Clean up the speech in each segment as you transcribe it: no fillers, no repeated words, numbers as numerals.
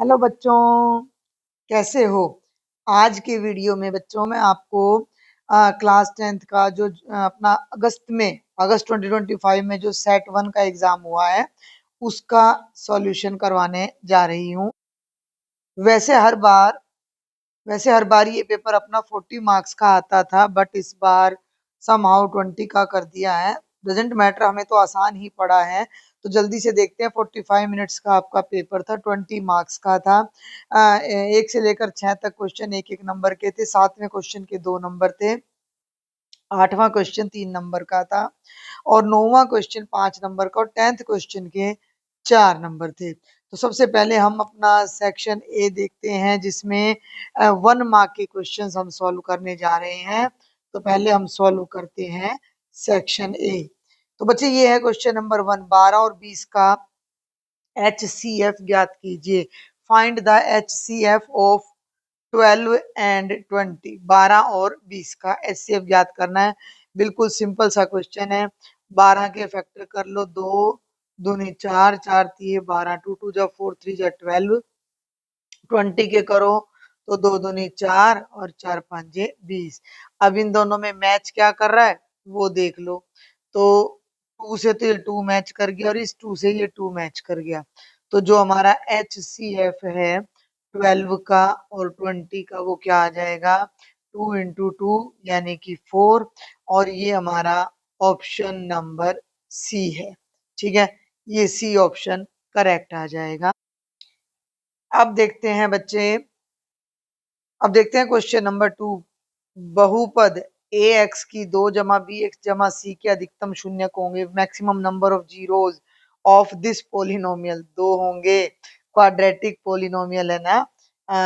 Hello बच्चों, कैसे हो? आज के वीडियो में बच्चों मैं आपको क्लास 10th का जो अपना अगस्त 2025 में जो सेट 1 का एग्जाम हुआ है उसका सॉल्यूशन करवाने जा रही हूँ। वैसे हर बार वैसे हर बार ये पेपर अपना 40 मार्क्स का आता था, बट इस बार समहाउ 20 का कर दिया है। डजेंट मैटर, हमें तो आसान ही पड़ा है। तो जल्दी से देखते हैं। 45 मिनट्स का आपका पेपर था, 20 मार्क्स का था। 1 से लेकर 6 तक क्वेश्चन एक एक नंबर के थे। 7वें क्वेश्चन के 2 नंबर थे। 8वां क्वेश्चन 3 नंबर का था और 9वां क्वेश्चन 5 नंबर का और 10th क्वेश्चन के 4 नंबर थे। तो सबसे पहले हम अपना सेक्शन ए देखते हैं, जिसमें 1 मार्क के क्वेश्चंस हम सॉल्व करने जा रहे हैं। तो पहले हम सॉल्व करते हैं सेक्शन ए। तो बच्चे ये है क्वेश्चन नंबर 1, 12 और 20 का HCF ज्ञात कीजिए। Find the HCF of 12 and 20, 12 और 20 का HCF ज्ञात करना है। बिल्कुल सिंपल सा क्वेश्चन है। 12 के फैक्टर कर लो, 2 दूनी 4, 4 तिये 12, 2 2 जा 4, 3 जा 12। 20 के करो तो 2 दूनी 4 और 4 5 20। अब इन दोनों में मैच क्या कर रहा है वो देख लो। तो 2 से तो ये 2 मैच कर गया और इस 2 से ये 2 मैच कर गया। तो जो हमारा HCF है 12 का और 20 का, वो क्या आ जाएगा, 2 इंटू 2 यानी कि 4। और ये हमारा ऑप्शन नंबर सी है। ठीक है, ये सी ऑप्शन करेक्ट आ जाएगा। अब देखते हैं बच्चे, अब देखते हैं क्वेश्चन नंबर 2। बहुपद ए एक्स की 2 जमा बी एक्स जमा सी के अधिकतम शून्यक होंगे। Maximum number of zeros of this polynomial, 2 होंगे। क्वाड्रेटिक पोलिनोमियल है ना।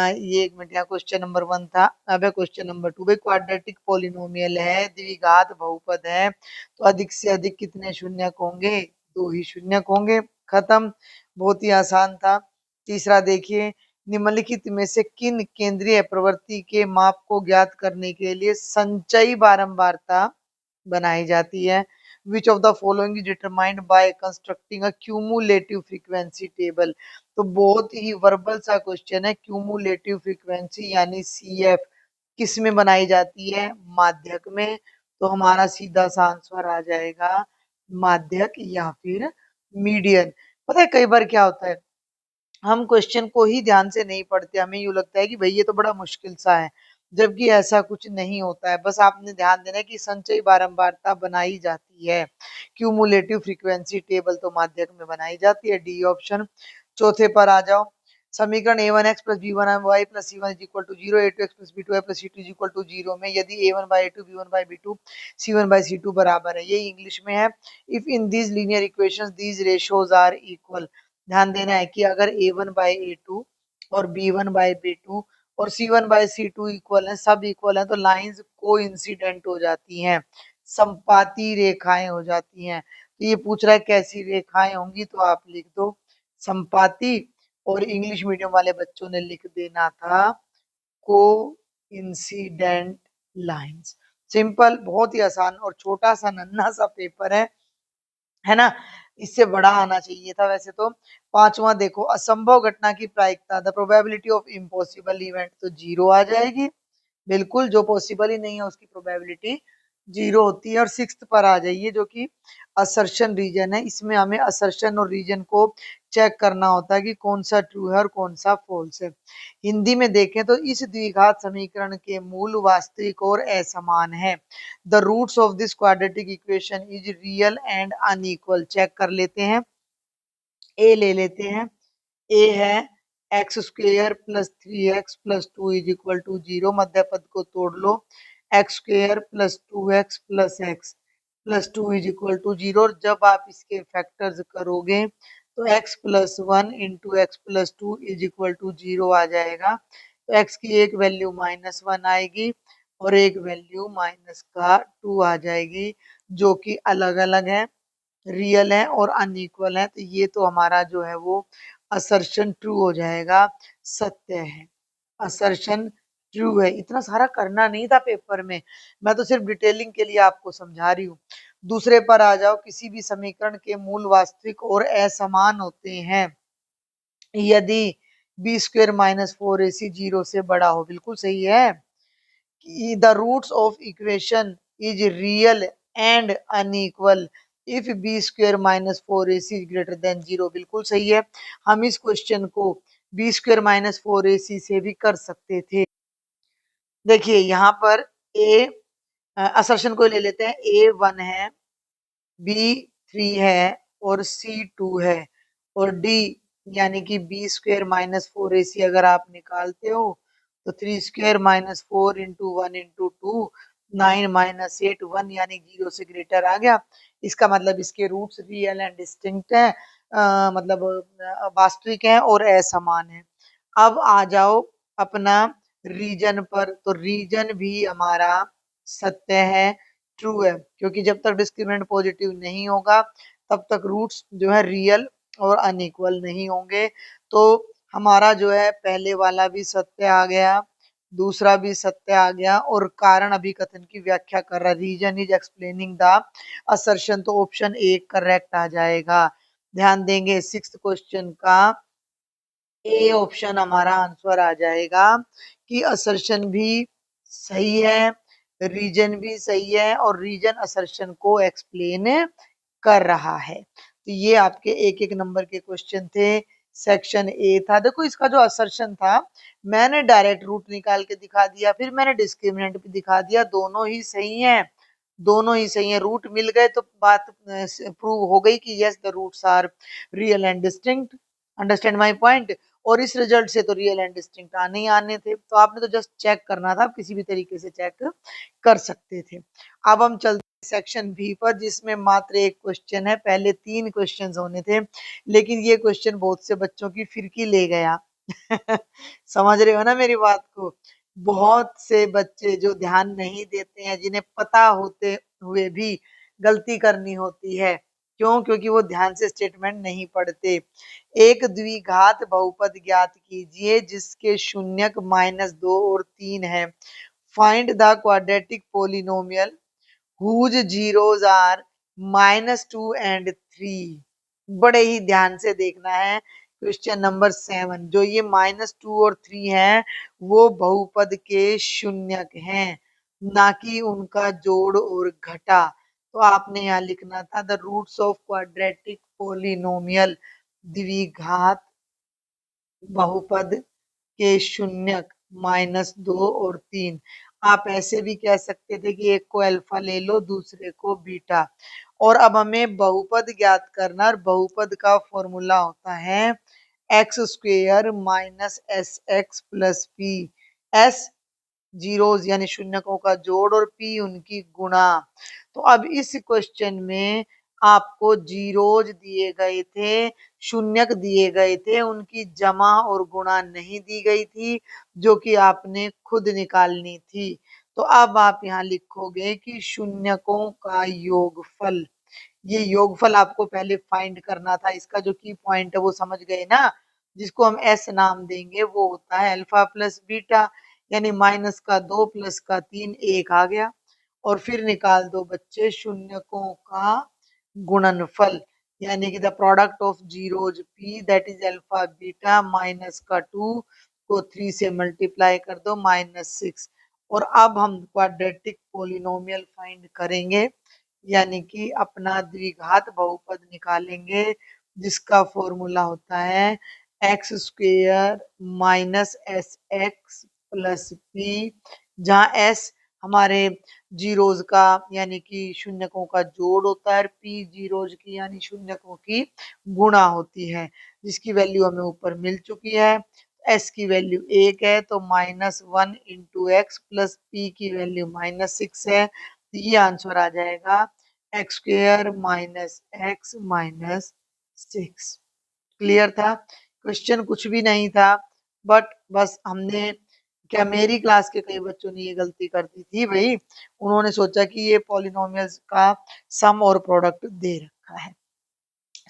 ये एक मिनट, यहाँ क्वेश्चन नंबर 1 था, अब है क्वेश्चन नंबर 2। भाई क्वाड्रेटिक पोलिनोमियल है, द्विघात बहुपद है, तो अधिक से अधिक कितने शून्यक होंगे, 2 ही शून्यक होंगे। खत्म, बहुत ही आसान था। तीसरा देखिए, निम्नलिखित में से किन केंद्रीय प्रवृत्ति के माप को ज्ञात करने के लिए संचयी बारंबारता बनाई जाती है। Which of the following is determined by constructing a cumulative frequency table. तो बहुत ही वर्बल सा क्वेश्चन है। क्यूमुलेटिव फ्रीक्वेंसी यानी CF किस में बनाई जाती है, माध्यक में। तो हमारा सीधा सा आंसर आ जाएगा माध्यक या फिर मीडियन। पता है कई बार क्या होता है, हम क्वेश्चन को ही ध्यान से नहीं पढ़ते, हमें यूँ लगता है कि भाई ये तो बड़ा मुश्किल सा है, जबकि ऐसा कुछ नहीं होता है। बस आपने ध्यान देना है कि संचयी बारंबारता बनाई जाती है। क्यूमुलेटिव फ्रीक्वेंसी टेबल तो माध्यक में बनाई जाती है, डी ऑप्शन। चौथे पर आ जाओ। समीकरण a1x plus b1y plus c1 is equal to 0, a2x plus b2y plus c2 is equal to 0 में यदि a1 by a2 b1 by b2 c1 by c2 बराबर है, ये इंग्लिश में है। If in these linear equations these ratios are equal. ध्यान देना है कि अगर a1 बाई a2 और b1 बाई b2 और c1 बाई c2 इक्वल है, सब इक्वल है, तो लाइंस को इंसिडेंट हो जाती हैं, संपाती रेखाएं हो जाती हैं। तो ये पूछ रहा है कैसी रेखाएं होंगी, तो आप लिख दो संपाती। और इंग्लिश मीडियम वाले बच्चों ने लिख देना था को इंसिडेंट लाइंस। सिंपल, बहुत ही आसान और छोटा सा नन्हा सा पेपर है ना। इससे बड़ा आना चाहिए था वैसे तो। पांचवा देखो, असंभव घटना की प्रायिकता, the probability of impossible event, तो 0 आ जाएगी। बिल्कुल, जो पॉसिबल ही नहीं है उसकी प्रोबेबिलिटी 0 होती है। और 6th पर आ जाइए, जो कि असर्शन रीजन है। इसमें हमें असर्शन और रीजन को चेक करना होता है कि कौन सा ट्रू है और कौन सा फॉल्स है। हिंदी में देखें तो इस द्विघात समीकरण के मूल वास्तविक और असमान है। The roots of this quadratic equation is real and unequal. Check कर लेते हैं, ए ले लेते हैं। ए है x square plus 3x plus 2 is equal to 0। मध्य पद को तोड़ लो, x square plus 2x plus x plus 2 is equal to 0। और जब आप इसके फैक्टर्स करोगे तो x plus 1 into x plus 2 is equal to 0 आ जाएगा। तो x की एक वैल्यू -1 आएगी और एक वैल्यू -2 आ जाएगी, जो कि अलग अलग है, रियल है और अनइक्वल है। तो ये तो हमारा जो है वो असर्शन ट्रू हो जाएगा, सत्य है। असर्शन ट्रू है। इतना सारा करना नहीं था पेपर में, मैं तो सिर्फ डिटेलिंग के लिए आपको समझा रही हूँ। दूसरे पर आ जाओ, किसी भी समीकरण के मूल वास्तविक और असमान होते हैं यदि बी स्क्वेयर माइनस 4ac 0 से बड़ा हो, बिल्कुल सही है। The roots of equation is real and unequal if B square minus 4ac greater than 0, बिल्कुल सही है। हम इस क्वेश्चन को बी स्क्वेयर माइनस 4ac से भी कर सकते थे। देखिए यहाँ पर ए असर्शन को ले लेते हैं, ए 1 है, बी 3 है और सी 2 है और डी यानी कि बी स्क्वेयर माइनस 4ac अगर आप निकालते हो तो 3 square minus 4 into 1 into 2 9 minus 8 1 यानी 0 से ग्रेटर आ गया। इसका मतलब इसके रूट्स रियल एंड डिस्टिंक्ट है, मतलब वास्तविक है और असमान है। अब आ जाओ अपना रीजन पर, तो रीजन भी हमारा सत्य है, ट्रू है, क्योंकि जब तक डिस्क्रिमिनेंट पॉजिटिव नहीं होगा तब तक रूट्स जो है रियल और अनइक्वल नहीं होंगे। तो हमारा जो है पहले वाला भी सत्य आ गया, दूसरा भी सत्य आ गया और कारण अभिकथन की व्याख्या कर रहा, reason is explaining the assertion, तो ऑप्शन ए करेक्ट आ जाएगा। ध्यान देंगे सिक्स्थ क्वेश्चन का ए ऑप्शन हमारा आंसर आ जाएगा कि असर्शन भी सही है, रीजन भी सही है और रीजन असर्शन को एक्सप्लेन कर रहा है। तो ये आपके एक एक नंबर के क्वेश्चन थे। सेक्शन ए था, देखो इसका जो असर्शन था मैंने डायरेक्ट रूट निकाल के दिखा दिया, फिर मैंने डिस्क्रिमिनेंट भी दिखा दिया, दोनों ही सही हैं, दोनों ही सही है। रूट मिल गए तो बात प्रूव हो गई कि yes the roots are real and distinct, understand my point. और इस रिजल्ट से तो रियल एंड डिस्टिंक्ट आने ही आने थे, तो आपने तो जस्ट चेक करना था, किसी भी तरीके से चेक कर सकते थे। अब हम चलते हैं सेक्शन बी पर, जिसमें मात्र एक क्वेश्चन है, पहले 3 क्वेश्चन होने थे लेकिन ये क्वेश्चन बहुत से बच्चों की फिरकी ले गया। समझ रहे हो ना मेरी बात को? बहुत से बच्चे जो ध्यान नहीं देते हैं, जिन्हें पता होते हुए भी गलती करनी होती है, क्यों? क्योंकि वो ध्यान से स्टेटमेंट नहीं पढ़ते। एक द्विघात बहुपद ज्ञात कीजिए जिसके शून्यक -2 और 3 है। Find the quadratic polynomial whose zeros are -2 and 3। बड़े ही ध्यान से देखना है। क्वेश्चन नंबर 7, जो ये -2 और 3 है वो बहुपद के शून्यक हैं, ना कि उनका जोड़ और घटा। तो आपने यहाँ लिखना था the roots of quadratic polynomial, द्विघात बहुपद के शून्यक -2 और 3। आप ऐसे भी कह सकते थे कि एक को अल्फा ले लो दूसरे को बीटा। और अब हमें बहुपद ज्ञात करना, और बहुपद का फॉर्मूला होता है x square minus S x plus P. S zeros यानी शून्यकों का जोड़ और पी उनकी गुणा। तो अब इस क्वेश्चन में आपको जीरोज दिए गए थे, शून्यक दिए गए थे, उनकी जमा और गुणा नहीं दी गई थी, जो कि आपने खुद निकालनी थी। तो अब आप यहाँ लिखोगे कि शून्यकों का योगफल, ये योगफल आपको पहले फाइंड करना था। इसका जो की पॉइंट है वो समझ गए ना, जिसको हम एस नाम देंगे, वो होता है अल्फा प्लस बीटा, यानी माइनस का 2 प्लस का 3 1 आ गया। और फिर निकाल दो बच्चे शून्यकों का गुणनफल, यानी कि the product of zeros P that is alpha beta minus का 2 को 3 से मल्टीप्लाई कर दो -6। और अब हम क्वाड्रेटिक पोलिनोमियल फाइंड करेंगे, यानी कि अपना द्विघात बहुपद निकालेंगे, जिसका फॉर्मूला होता है x square minus S x plus P, जहाँ एस हमारे जीरोज का यानी कि शून्यकों का जोड़ होता है, पी जीरोज की यानी शून्यकों की गुणा होती है, जिसकी वैल्यू हमें ऊपर मिल चुकी है। एस की वैल्यू 1 है तो -1 इंटू एक्स प्लस पी की वैल्यू -6 है, तो ये आंसर आ जाएगा x square minus x minus 6। Clear था? क्वेश्चन कुछ भी नहीं था, बट बस हमने क्या, मेरी क्लास के कई बच्चों ने ये गलती कर दी थी भाई, उन्होंने सोचा कि ये पॉलिनोमियल्स का सम और प्रोडक्ट दे रखा है।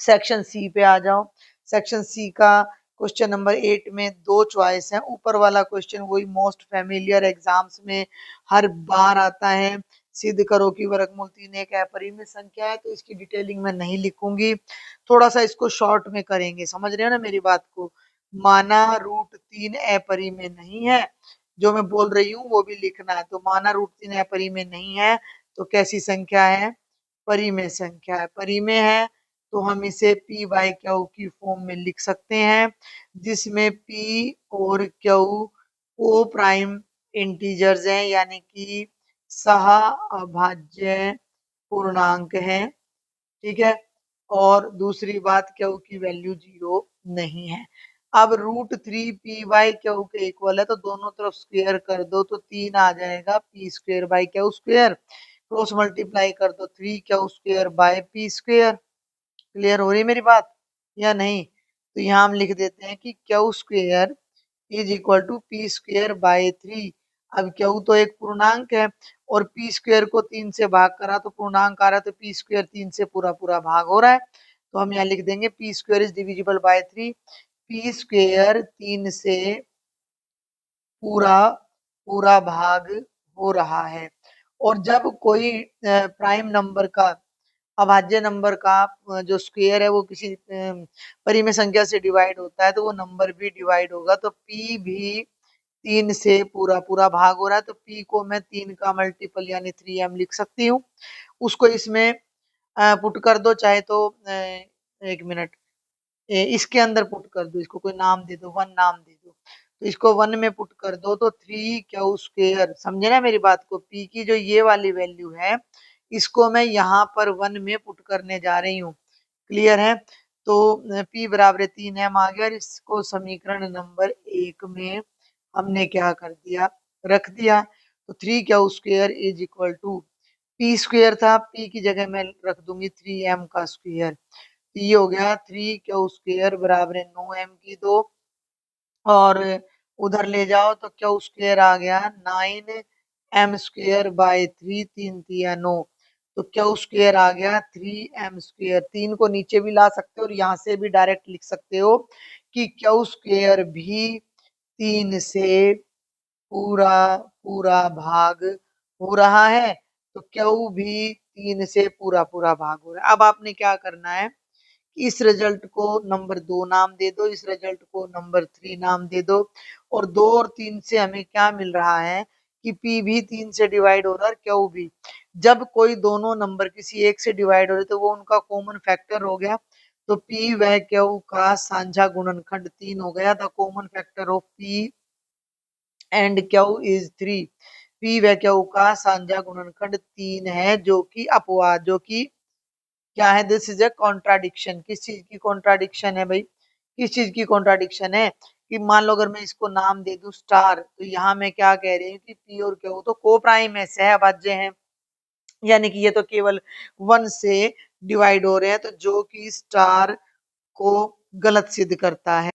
सेक्शन सी पे आ जाओ। सेक्शन सी का क्वेश्चन नंबर 8 में 2 चॉइस है। ऊपर वाला क्वेश्चन वही मोस्ट फेमिलियर एग्जाम्स में हर बार आता है, सिद्ध करो कि वर्गमूल 3 एक अपरिमेय संख्या है। तो इसकी डिटेलिंग मैं नहीं लिखूंगी, थोड़ा सा इसको शॉर्ट में करेंगे, समझ रहे हो ना मेरी बात को। माना √3 अपरिमेय नहीं है। जो मैं बोल रही हूँ वो भी लिखना है। तो माना √3 अपरिमेय नहीं है तो कैसी संख्या है? परिमेय संख्या है। परिमेय है तो हम इसे पी बाई क्यू की फॉर्म में लिख सकते हैं, जिसमें पी और क्यू को प्राइम इंटीजर्स हैं, यानी कि सह अभाज्य पूर्णांक हैं। ठीक है। और दूसरी बात क्यू की वैल्यू 0 नहीं है। अब √3 पी बाई क्यू के इक्वल है तो दोनों तरफ स्क्वेयर कर दो तो 3 आ जाएगा P square by Q square. Cross multiply कर दो 3 Q square by P square. Clear हो रही है मेरी बात या नहीं? तो यहाँ हम लिख देते हैं कि Q square is equal to P square by 3। अब क्यू तो एक पूर्णांक है और पी स्क्वेयर को 3 से भाग करा तो पूर्णांक आ रहा है, तो पी स्क्वेयर 3 से पूरा पूरा भाग हो रहा है। तो हम यहाँ लिख देंगे P square is divisible by 3। P square 3 से पूरा पूरा भाग हो रहा है। और जब कोई प्राइम नंबर का, अभाज्य नंबर का जो स्क्वायर है वो किसी परिमेय संख्या से डिवाइड होता है तो वो नंबर भी डिवाइड होगा। तो पी भी 3 से पूरा पूरा भाग हो रहा है तो पी को मैं 3 का मल्टीपल यानी 3m लिख सकती हूँ। उसको इसमें पुट कर दो, चाहे तो 1 मिनट इसके अंदर पुट कर दो, इसको कोई नाम दे दो, 1 नाम दे दो। तो इसको 1 में पुट कर दो तो 3 क्यू स्क्वेयर, समझे ना मेरी बात को? पी की जो ये वाली वैल्यू है इसको मैं यहाँ पर 1 में पुट करने जा रही हूँ। क्लियर है? तो पी बराबर 3m आ गया और इसको समीकरण नंबर 1 में हमने क्या कर दिया? रख दिया। तो 3 Q square is equal to P square था, पी की जगह मैं रख दूंगी 3m का स्क्वेयर। तो ये हो गया 3 क्यू स्क्वेयर बराबर 9m की 2, और उधर ले जाओ तो क्यू स्क्वेयर आ गया 9m स्क्वेयर बाय 3, 3 तिया 9। तो क्यू स्क्वेयर आ गया 3m स्क्वेयर। 3 को नीचे भी ला सकते हो और यहाँ से भी डायरेक्ट लिख सकते हो कि क्यू स्क्वेयर भी 3 से पूरा पूरा भाग हो रहा है। तो क्यू भी 3 से पूरा पूरा भाग हो रहा है। अब आपने क्या करना है, इस रिजल्ट को नंबर 2 नाम दे दो, इस रिजल्ट को नंबर 3 नाम दे दो। और 2 और 3 से हमें क्या मिल रहा है कि पी भी 3 से डिवाइड हो रहा है और क्यू भी। जब कोई दोनों नंबर किसी एक से डिवाइड हो रहे तो वो उनका कॉमन फैक्टर हो गया। तो पी व क्यू का साझा गुणनखंड 3 हो गया। The common factor of P and Q is 3। P व क्यू का साझा गुणनखंड 3 है, जो कि अपवाद, जो कि क्या है? This is a contradiction. किस चीज की कॉन्ट्राडिक्शन है भाई? किस चीज की कॉन्ट्राडिक्शन है? कि मान लो अगर मैं इसको नाम दे दूं स्टार, तो यहाँ मैं क्या कह रही हूँ कि पी और क्यू तो को प्राइम है, सहअभाज्य हैं, यानी कि ये तो केवल 1 से डिवाइड हो रहे हैं, तो जो कि स्टार को गलत सिद्ध करता है।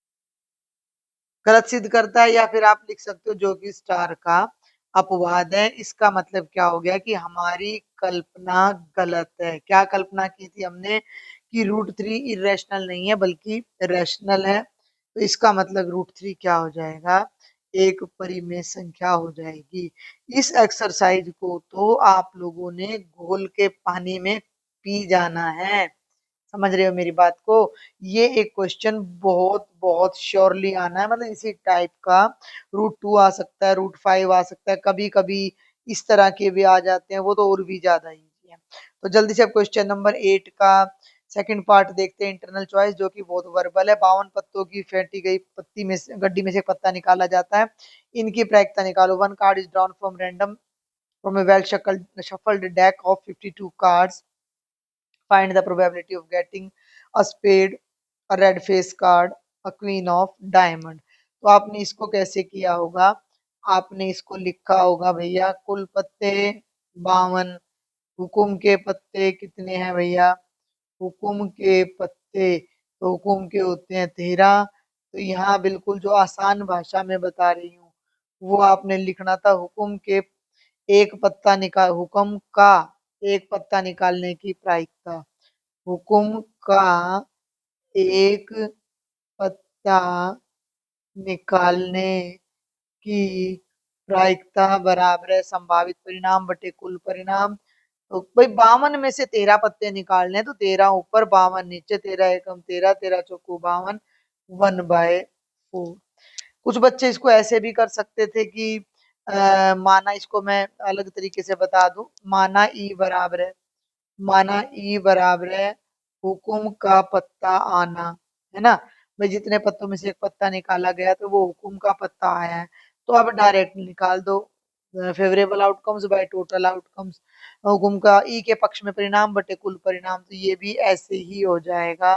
गलत सिद्ध करता है, या फिर आप लिख सकते हो जो कि स्टार का अपवाद है। इसका मतलब क्या हो गया कि हमारी कल्पना गलत है। क्या कल्पना की थी हमने कि √3 इरेशनल नहीं है बल्कि रैशनल है। तो इसका मतलब √3 क्या हो जाएगा? एक परिमेय संख्या हो जाएगी। इस एक्सरसाइज को तो आप लोगों ने घोल के पानी में पी जाना है। समझ रहे हो मेरी बात को? ये एक क्वेश्चन बहुत बहुत श्योरली आना है, मतलब इसी टाइप का। √2 आ सकता है, √5 आ सकता है, कभी कभी इस तरह के भी आ जाते हैं, वो तो और भी ज्यादा इजी है। तो जल्दी से अब क्वेश्चन नंबर 8 का सेकंड पार्ट देखते हैं, इंटरनल चॉइस, जो कि बहुत वर्बल है। 52 पत्तों की फेंटी गई पत्ती में से, गड्डी में से एक पत्ता निकाला जाता है, इनकी प्रायिकता निकालो। 1 card is drawn from random from A well shuffled deck of 52 cards. Find the probability of getting a spade, a red face card, a queen of diamond. तो आपने इसको कैसे किया होगा? आपने इसको लिखा होगा भैया कुल पत्ते 52, हुकुम के पत्ते कितने हैं भैया? हुकुम के पत्ते तो हुकुम के होते हैं 13। तो यहाँ बिल्कुल जो आसान भाषा में बता रही हूँ वो आपने लिखना था, हुकुम के एक पत्ता निकाल, हुक्म का एक पत्ता निकालने की प्रायिकता। हुकुम का एक पत्ता निकालने की प्रायिकता बराबर है संभावित परिणाम बटे कुल परिणाम। तो भाई 52 में से 13 पत्ते निकालने, तो 13 ऊपर 52 नीचे, 13 एकम 13, 13 चौको 52, 1/4। 4। कुछ बच्चे इसको ऐसे भी कर सकते थे कि माना, इसको मैं अलग तरीके से बता दूं, माना ई बराबर है, माना ई बराबर है हुकुम का पत्ता आना, है ना। भाई जितने पत्तों में से एक पत्ता निकाला गया तो वो हुकुम का पत्ता आया है, तो अब डायरेक्ट निकाल दो favourable outcomes by total outcomes. हुकुम का ई के पक्ष में परिणाम बटे कुल परिणाम, तो ये भी ऐसे ही हो जाएगा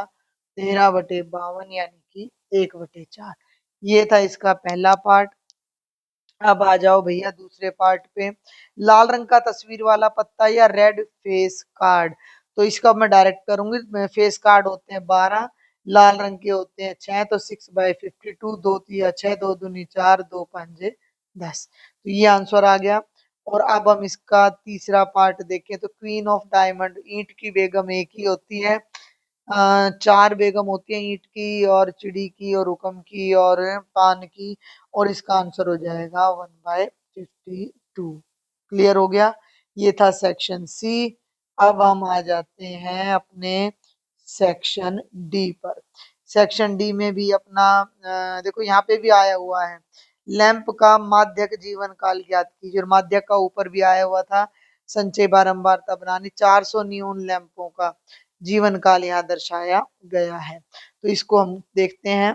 13/52 यानी कि 1/4। ये था इसका पहला पार्ट। अब आ जाओ भैया दूसरे पार्ट पे। लाल रंग का तस्वीर वाला पत्ता या रेड फेस कार्ड, तो इसका मैं डायरेक्ट करूंगी। फेस कार्ड होते हैं 12, लाल रंग के होते हैं 6, तो 6/52, 2 3 6, 2 दूनी 4, 2 5 10, तो ये आंसर आ गया। और अब हम इसका तीसरा पार्ट देखें तो क्वीन ऑफ डायमंड, ईंट की बेगम एक ही होती है, 4 बेगम होती है, ईंट की और चिड़ी की और हुक्म की और पान की, और इसका आंसर हो जाएगा 1/52। क्लियर हो गया। ये था सेक्शन सी। अब हम आ जाते हैं अपने सेक्शन डी पर। सेक्शन डी में भी अपना देखो यहाँ पे भी आया हुआ है, लैंप का माध्यक जीवन काल ज्ञात कीजिए, और माध्यक का ऊपर भी आया हुआ था, संचय बारंबारता बनानी, 400 नियोन लैंपों का जीवन काल यहाँ दर्शाया गया है। तो इसको हम देखते हैं।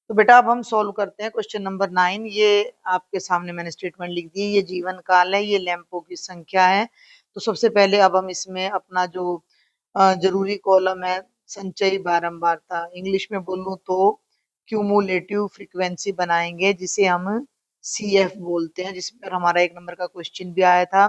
तो बेटा अब हम सॉल्व करते हैं क्वेश्चन नंबर 9। ये आपके सामने मैंने स्टेटमेंट लिख दी, ये जीवन काल है, ये लैंपों की संख्या है। तो सबसे पहले अब हम इसमें अपना जो जरूरी कॉलम है, संचयी बारंबारता, इंग्लिश में बोलूं तो क्यूमुलेटिव फ्रीक्वेंसी बनाएंगे, जिसे हम CF बोलते हैं, जिस पर हमारा 1 नंबर का क्वेश्चन भी आया था।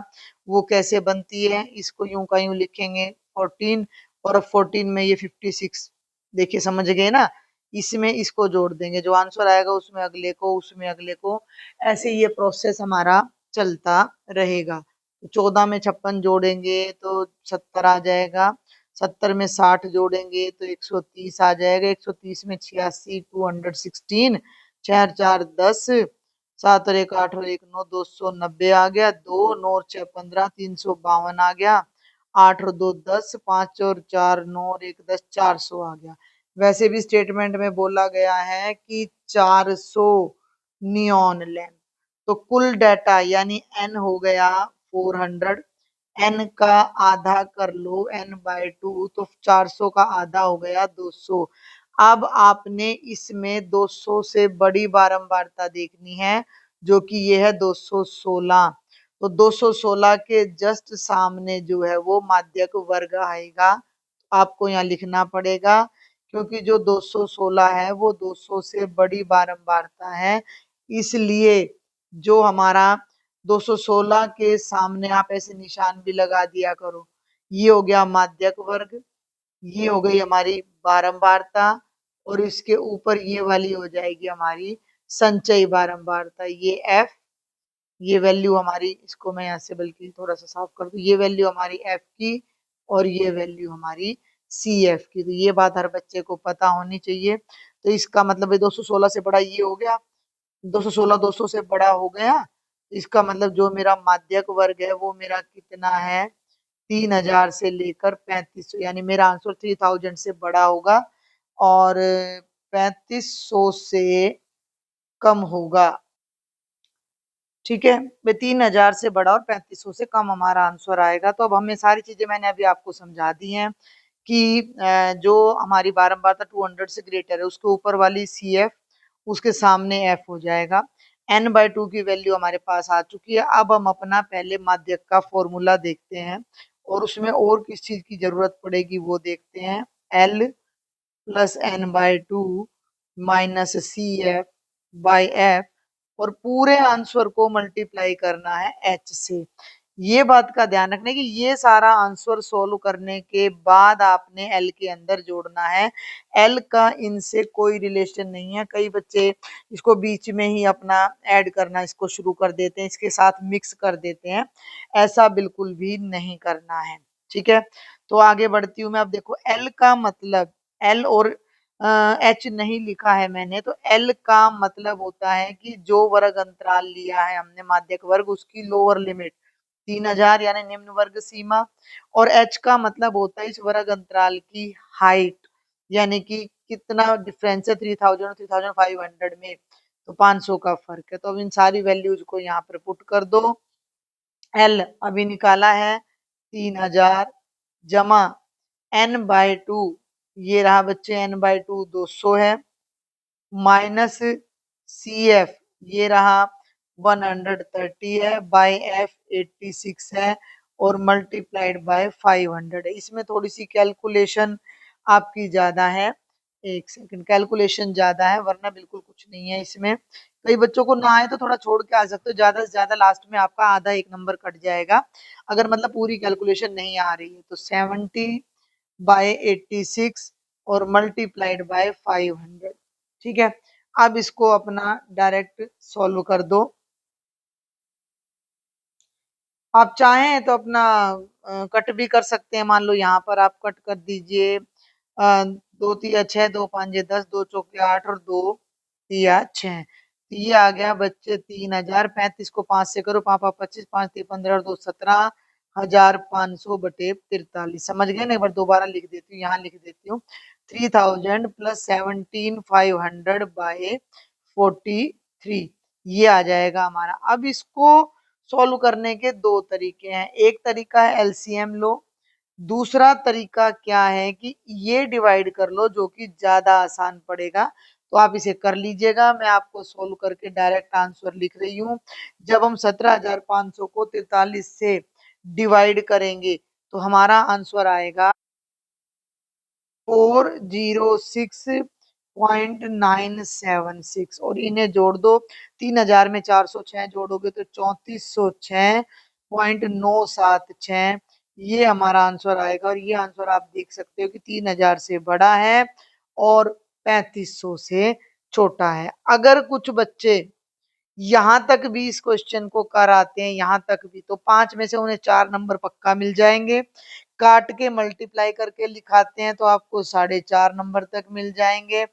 वो कैसे बनती है, इसको यूं का यूं लिखेंगे 14, और अब 14 में ये 56, देखिए समझ गए ना। इसमें इसको जोड़ देंगे, जो आंसर आएगा उसमें अगले को, उसमें अगले को, ऐसे ये प्रोसेस हमारा चलता रहेगा। 14 में 56 जोड़ेंगे तो 70 आ जाएगा, 70 में 60 जोड़ेंगे तो 130 आ जाएगा, 130 में 86, 216, 4 4 10, 7 और 1 8 और 1 9, 290 आ गया, 2 9 और 6 15, 352 आ गया, 8 और 2 10, 5 और 4 9 और 1 10, 400 आ गया। वैसे भी स्टेटमेंट में बोला गया है कि 400 नियॉन लैंप, तो कुल डाटा यानी n हो गया 400, n का आधा कर लो n/2, तो 400 का आधा हो गया 200। अब आपने इसमें 200 से बड़ी बारंबारता देखनी है, जो कि ये है 216। तो 216 के जस्ट सामने जो है वो माध्यक वर्ग आएगा, आपको यहाँ लिखना पड़ेगा, क्योंकि जो 216 है वो 200 से बड़ी बारंबारता है, इसलिए जो हमारा 216 के सामने आप ऐसे निशान भी लगा दिया करो। ये हो गया माध्यक वर्ग, ये हो गई हमारी बारंबारता, और इसके ऊपर ये वाली हो जाएगी हमारी संचयी बारंबारता, ये F, ये वैल्यू हमारी, इसको मैं यहाँ से बल्कि थोड़ा सा साफ कर दूं, ये वैल्यू हमारी F की और ये वैल्यू हमारी CF की। तो ये बात हर बच्चे को पता होनी चाहिए। तो इसका मतलब 216 से बड़ा ये हो गया, 216 200 से बड़ा हो गया, इसका मतलब जो मेरा माध्यक वर्ग है वो मेरा कितना है, 3000 से लेकर 3500, यानी मेरा आंसर 3000 से बड़ा होगा और 3500 से कम होगा। ठीक है, वे 3000 से बड़ा और 3500 से कम हमारा आंसर आएगा। तो अब हमें सारी चीजें मैंने अभी आपको समझा दी हैं कि जो हमारी बारंबारता 200 से ग्रेटर है उसके ऊपर वाली CF, उसके सामने F हो जाएगा। n/2 की वैल्यू हमारे पास आ चुकी है। अब हम अपना पहले माध्यक का फॉर्मूला देखते हैं, और उसमें और किस चीज की जरूरत पड़ेगी वो देखते हैं। L plus n/2 minus CF/F, और पूरे आंसर को मल्टीप्लाई करना है H से। ये बात का ध्यान रखना कि ये सारा आंसर सोल्व करने के बाद आपने L के अंदर जोड़ना है। L का इनसे कोई रिलेशन नहीं है। कई बच्चे इसको बीच में ही अपना ऐड करना इसको शुरू कर देते हैं, इसके साथ मिक्स कर देते हैं, ऐसा बिल्कुल भी नहीं करना है। ठीक है, तो आगे बढ़ती हूँ मैं। अब देखो L का मतलब, L और H नहीं लिखा है मैंने, तो L का मतलब होता है कि जो वर्ग अंतराल लिया है हमने माध्यक वर्ग, उसकी लोअर लिमिट 3000 यानी निम्न वर्ग सीमा, और H का मतलब होता है इस वर्ग अंतराल की हाइट, यानी कि कितना डिफरेंस है 3000 और 3500 में, तो 500 का फर्क है। तो अब इन सारी वैल्यूज को यहाँ पर पुट कर दो। एल अभी निकाला है 3000 जमा n/2, ये रहा बच्चे n/2 200 है, माइनस सी एफ ये रहा 130 है, बाय एफ 86 है, और मल्टीप्लाइड बाय 500 है। इसमें थोड़ी सी कैलकुलेशन आपकी ज्यादा है, एक सेकंड, कैलकुलेशन ज्यादा है, वरना बिल्कुल कुछ नहीं है इसमें। कई बच्चों को ना आए तो थोड़ा छोड़ के आ सकते हो, ज्यादा से ज्यादा लास्ट में आपका आधा एक नंबर कट जाएगा, अगर मतलब पूरी कैलकुलेशन नहीं आ रही है तो 70/86 और मल्टीप्लाइड बाय 500। ठीक है, अब इसको अपना डायरेक्ट सॉल्व कर दो। आप चाहें तो अपना कट भी कर सकते हैं, मान लो यहाँ पर आप कट कर दीजिए, 2 3 6 2 5 10, 2 चौके 8 और 2 3 6, तो ये आ गया बच्चे 3000। 35 को 5 से करो, 5 5 25, 5 3 15 और 2 17,500/43। समझ गए ना? एक बार दोबारा लिख देती हूँ, यहाँ लिख देती हूँ, 3000 प्लस 17,500/43, ये आ जाएगा हमारा। अब इसको सॉल्व करने के दो तरीके हैं, एक तरीका है एलसीएम लो, दूसरा तरीका क्या है कि ये डिवाइड कर लो, जो कि ज्यादा आसान पड़ेगा। तो आप इसे कर लीजिएगा, मैं आपको सोल्व करके डायरेक्ट आंसर लिख रही हूँ। जब हम 17,500 को 43 से डिवाइड करेंगे तो हमारा आंसर आएगा 406.976, और इन्हें जोड़ दो, 3000 में 406 जोड़ोगे तो 3406.976, ये हमारा आंसर आएगा। और ये आंसर आप देख सकते हो कि 3000 से बड़ा है और 3500 से छोटा है। अगर कुछ बच्चे यहां तक भी इस क्वेश्चन को कर आते हैं, यहां तक भी, तो 5 में से उन्हें 4 नंबर पक्का मिल जाएंगे। काट के मल्टीप्लाई करके लिखाते हैं तो आपको 4.5 नंबर तक मिल जाएंगे।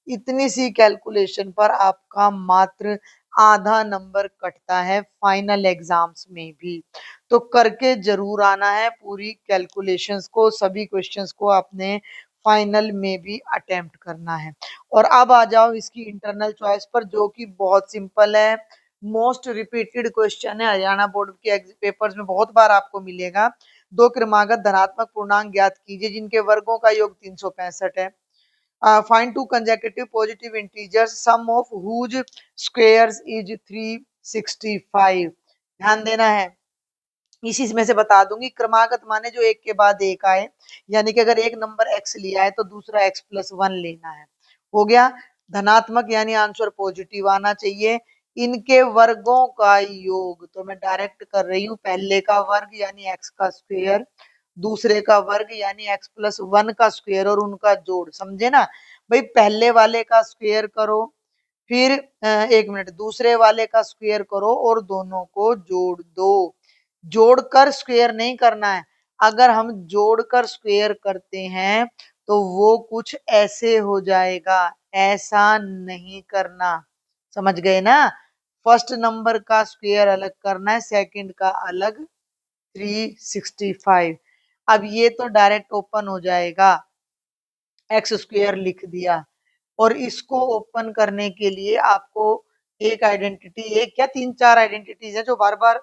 इतनी सी कैलकुलेशन पर आपका मात्र आधा नंबर कटता है फाइनल एग्जाम्स में भी। तो करके जरूर आना है पूरी कैलकुलेशंस को, सभी क्वेश्चंस को आपने फाइनल में भी अटेम्प्ट करना है। और अब आ जाओ इसकी इंटरनल चॉइस पर, जो कि बहुत सिंपल है, मोस्ट रिपीटेड क्वेश्चन है, हरियाणा बोर्ड के पेपर्स में बहुत बार आपको मिलेगा। दो क्रमागत धनात्मक पूर्णांक ज्ञात कीजिए जिनके वर्गों का योग 365 है। Find two consecutive positive integers sum of whose squares is 365। ध्यान देना है, इसी में से बता दूंगी। क्रमागत माने जो एक के बाद एक आए, यानी कि अगर एक नंबर x लिया है तो दूसरा x+1 लेना है, हो गया। धनात्मक यानी आंसर पॉजिटिव आना चाहिए। इनके वर्गों का योग, तो मैं डायरेक्ट कर रही हूँ, पहले का वर्ग यानी x का स्क्वायर, दूसरे का वर्ग यानी x+1 का स्क्वायर, और उनका जोड़। समझे ना भाई? पहले वाले का स्क्वायर करो, फिर एक मिनट, दूसरे वाले का स्क्वायर करो और दोनों को जोड़ दो। जोड़कर स्क्वायर नहीं करना है, अगर हम जोड़कर स्क्वायर करते हैं तो वो कुछ ऐसे हो जाएगा, ऐसा नहीं करना। समझ गए ना? फर्स्ट नंबर का स्क्वायर अलग करना है, सेकंड का अलग, 365। अब ये तो डायरेक्ट ओपन हो जाएगा, एक्स स्क्वायर लिख दिया। और इसको ओपन करने के लिए आपको एक आइडेंटिटी, एक क्या 3 4 आइडेंटिटीज है जो बार बार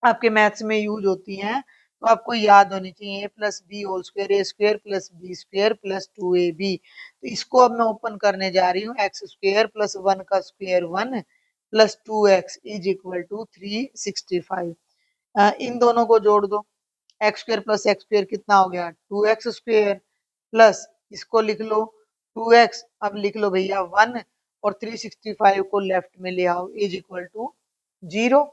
आपके मैथ्स में यूज होती हैं, तो आपको याद होनी चाहिए। a+b² a square plus b square plus 2ab। तो इसको अब मैं ओपन करने जा रही हूँ, x² प्लस 1 का square 1 plus 2x is equal to 365। इन दोनों को जोड़ दो, x² प्लस x² कितना हो गया, 2x² प्लस, इसको लिख लो 2x, अब लिख लो भैया 1, और 365 को लेफ्ट में ले आओ, इज इक्वल टू 0।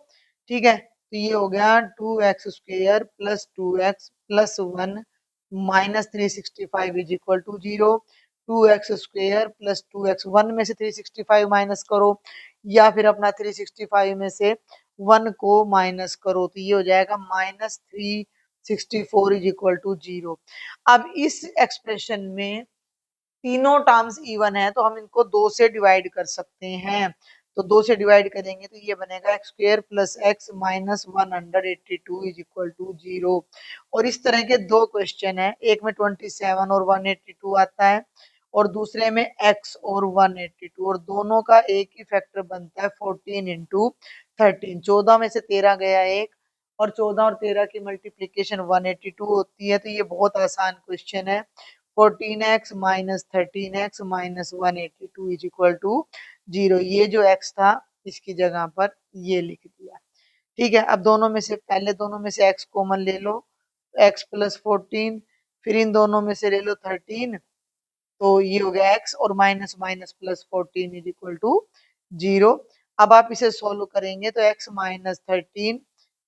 ठीक है, तो ये हो गया 2x² plus 2x plus 1 minus 365 is equal to 0। 2x² plus 2x, 1 में से 365 माइनस करो, या फिर अपना 365 में से 1 को माइनस करो, तो ये हो जाएगा -364 इज इक्वल टू 0। अब इस एक्सप्रेशन में तीनों टर्म्स इवन है, तो हम इनको 2 से डिवाइड कर सकते हैं। तो 2 से डिवाइड करेंगे तो ये बनेगा x² plus x minus 182 is equal to 0। और इस तरह के दो क्वेश्चन है, एक में 27 और 182 आता है, और दूसरे में x और 182, और दोनों का एक ही फैक्टर बनता है 14 इंटू 13। 14 में से 13 गया एक, और 14 और 13 की मल्टीप्लीकेशन 182 होती है। तो ये बहुत आसान क्वेश्चन है। 14x minus 13x minus 182 is equal to 0। ये जो x था इसकी जगह पर ये लिख दिया। ठीक है, अब दोनों में से पहले दोनों में से x कॉमन ले लो, x प्लस 14, फिर इन दोनों में से ले लो 13, तो ये हो गया x, और minus minus plus 14 is equal to 0। अब आप इसे सोल्व करेंगे तो x minus 13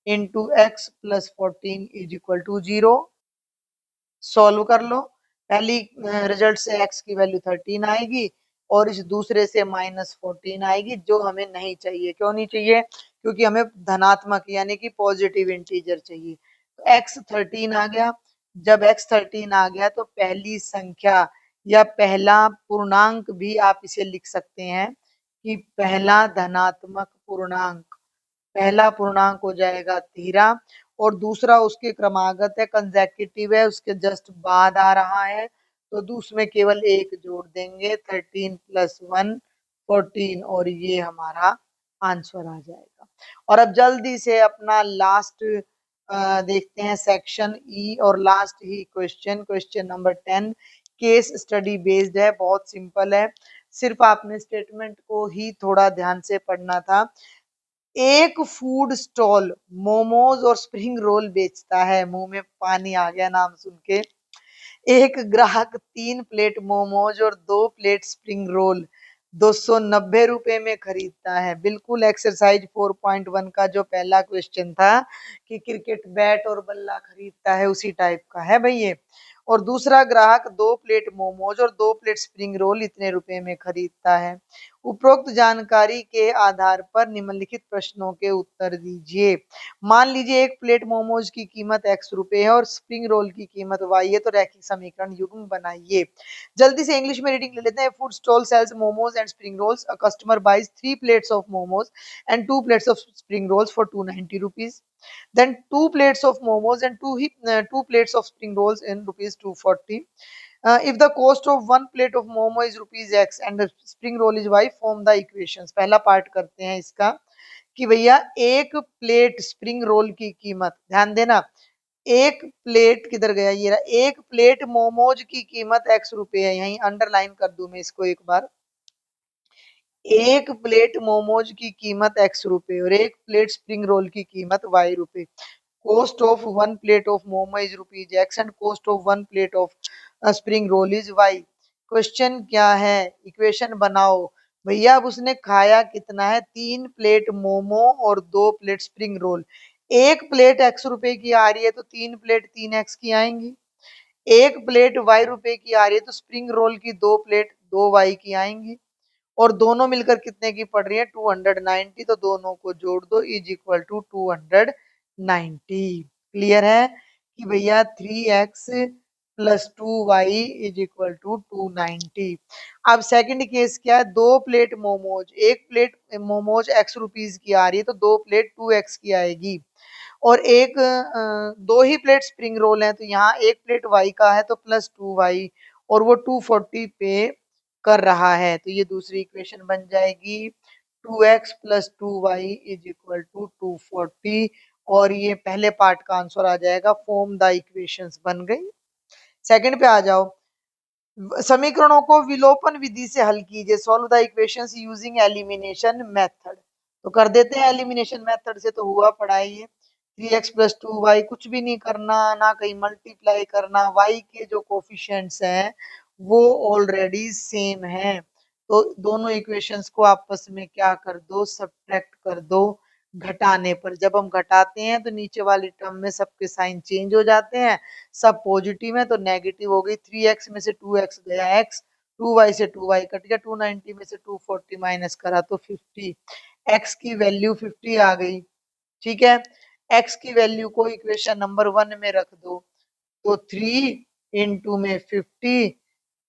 into x plus 14 is equal to 0। Solve कर लो। पहली रिजल्ट से x की वैल्यू 13 आएगी, और इस दूसरे से माइनस 14 आएगी, जो हमें नहीं चाहिए। क्यों नहीं चाहिए? क्योंकि हमें धनात्मक यानी कि पॉजिटिव इंटीजर चाहिए। तो x 13 आ गया। जब x 13 आ गया तो पहली संख्या या पहला पूर्णांक भी आप इसे लिख सकते हैं कि पहला धनात्मक पूर्णांक, पहला पूर्णांक हो जाएगा 13, और दूसरा उसके क्रमागत है, कंसेक्यूटिव है, उसके जस्ट बाद आ रहा है, तो उसमें केवल एक जोड़ देंगे, 13 प्लस 1 14, और ये हमारा आंसर आ जाएगा। और अब जल्दी से अपना लास्ट देखते हैं सेक्शन ई, और लास्ट ही question, question number 10 case study based है, बहुत सिंपल है। सिर्फ आपने स्टेटमेंट को ही थोड़ा ध्यान से पढ़ना था। एक फूड स्टॉल मोमोज और स्प्रिंग रोल बेचता है। मुंह में पानी आ गया नाम सुन के। एक ग्राहक 3 प्लेट मोमोज और 2 प्लेट स्प्रिंग रोल 290 रुपए में खरीदता है। बिल्कुल एक्सरसाइज 4.1 का जो पहला क्वेश्चन था कि क्रिकेट बैट और बल्ला खरीदता है, उसी टाइप का है भाई ये। और दूसरा ग्राहक 2 प्लेट मोमोज और 2 प्लेट स्प्रिंग रोल इतने रुपए में खरीदता है। उपरोक्त जानकारी के आधार पर निम्नलिखित प्रश्नों के उत्तर दीजिए। मान लीजिए एक प्लेट मोमोज की कीमत x रुपए है और स्प्रिंग रोल की कीमत y है, तो रैखिक समीकरण युग्म बनाइए। जल्दी से इंग्लिश में रीडिंग ले लेते हैं। Food stall sells momos and spring rolls. A customer buys 3 plates of momos and 2 plates of spring rolls for 290 rupees. Then 2 plates of momos and 2 plates of spring rolls in rupees 240. If the cost of 1 plate of momo is rupees x and the spring roll is y, form the equations। पहला part करते हैं इसका कि भैया एक plate spring role की कीमत, ध्यान देना, एक प्लेट किधर गया, ये रहा, एक प्लेट मोमोज की कीमत x रुपए है। यहीं अंडरलाइन कर दूं मैं इसको एक बार। एक प्लेट मोमोज की कीमत x रुपए और एक प्लेट स्प्रिंग रोल की कीमत y रुपए। Cost of 1 plate of momo is rupees x and cost of 1 plate of spring roll is y। Question क्या है? इक्वेशन बनाओ। भैया अब उसने खाया कितना है? 3 प्लेट मोमो और 2 प्लेट स्प्रिंग रोल। एक प्लेट x रुपए की आ रही है तो 3 प्लेट 3x की आएंगी। एक प्लेट y रुपए की आ रही है तो स्प्रिंग रोल की 2 प्लेट 2y की आएंगी। और दोनों मिलकर कितने की पड़ रही है? 290। तो दोनों को जोड़ दो, इज इक्वल टू 290। क्लियर है कि भैया 3x plus 2y is equal to 290। अब सेकंड केस क्या है? 2 प्लेट मोमोज, एक प्लेट मोमोज x रुपीज की आ रही है तो 2 प्लेट 2x की आएगी। और एक 2 ही प्लेट स्प्रिंग रोल है तो यहाँ एक प्लेट y का है तो प्लस 2y, और वो 240 पे कर रहा है, तो ये दूसरी इक्वेशन बन जाएगी 2x plus 2y is equal to 240। और ये पहले पार्ट का आंसर आ जाएगा। फॉर्म द इक्वेशंस बन गई। सेकंड पे आ जाओ। समीकरणों को विलोपन विधि से हल कीजिए। Solve the equations using elimination method. तो कर देते हैं एलिमिनेशन मेथड से, तो हुआ पड़ा है ये 3x प्लस 2y। कुछ भी नहीं करना, ना कहीं मल्टीप्लाई करना, y के जो कोफिशिएंट्स हैं वो ऑलरेडी सेम है, तो दोनों इक्वेशंस को आपस में क्या कर दो? सब्ट्रैक्ट कर दो। घटाने पर, जब हम घटाते हैं तो नीचे वाली टर्म में सबके साइन चेंज हो जाते हैं, सब पॉजिटिव है तो नेगेटिव हो गई। 3x में से 2x गया x, 2y से 2y कट गया, 290 में से 240 माइनस करा तो 50, x की वैल्यू 50 आ गई। ठीक है, x की वैल्यू को इक्वेशन नंबर 1 में रख दो, तो 3 इंटू में 50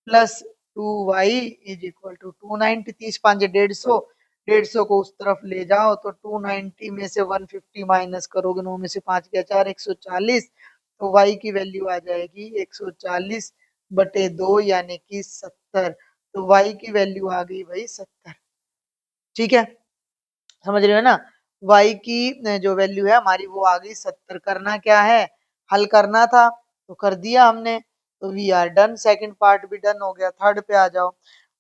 plus 2y is equal to 290। 30 5 150, 150 को उस तरफ ले जाओ तो 290 में से 150 माइनस करोगे, 9 में से 5 गया 4, 140। तो y की वैल्यू आ जाएगी 140 बटे 2 यानी कि 70। 70। तो y की वैल्यू आ गई भाई 70। ठीक है, समझ रहे हो ना? y की जो वैल्यू है हमारी वो आ गई 70। करना क्या है? हल करना था तो कर दिया हमने। तो we are done, second part भी डन हो गया। थर्ड पे आ जाओ।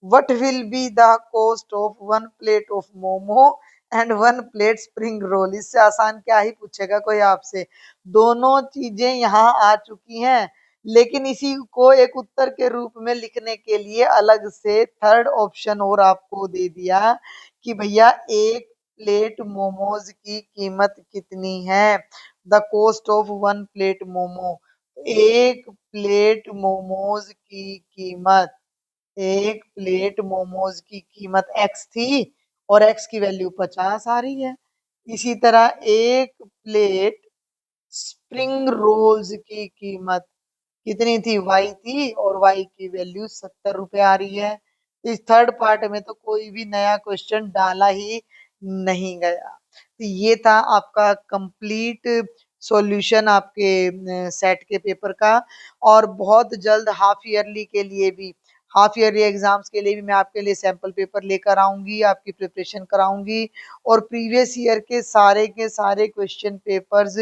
What will be the cost of one plate of momo and one plate spring roll? इससे आसान क्या ही पूछेगा कोई आपसे। दोनों चीजें यहाँ आ चुकी हैं, लेकिन इसी को एक उत्तर के रूप में लिखने के लिए अलग से थर्ड ऑप्शन और आपको दे दिया कि भैया एक प्लेट मोमोज की कीमत कितनी है? The cost of one plate momo. एक प्लेट मोमोज की कीमत, एक प्लेट मोमोज की कीमत x थी और x की वैल्यू 50 आ रही है। इसी तरह एक प्लेट स्प्रिंग रोल्स की कीमत कितनी थी? y थी और y की वैल्यू 70 रुपए आ रही है। इस थर्ड पार्ट में तो कोई भी नया क्वेश्चन डाला ही नहीं गया। तो ये था आपका कंप्लीट सॉल्यूशन आपके सेट के पेपर का। और बहुत जल्द हाफ ईयरली के लिए भी, हाफ ईयरली एग्जाम्स के लिए भी मैं आपके लिए सैंपल पेपर लेकर आऊंगी, आपकी प्रिपरेशन कराऊंगी। और प्रीवियस ईयर के सारे question papers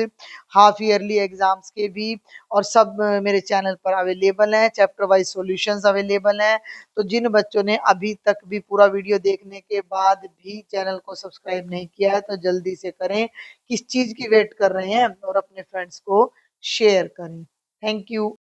half yearly exams के भी और सब मेरे चैनल पर अवेलेबल हैं। चैप्टर वाइज सॉल्यूशंस अवेलेबल हैं। तो जिन बच्चों ने अभी तक भी पूरा वीडियो देखने के बाद भी चैनल को सब्सक्राइब नहीं किया है तो जल्दी से करें। किस चीज की वेट कर रहे हैं? और अपने फ्रेंड्स को शेयर करें। Thank you.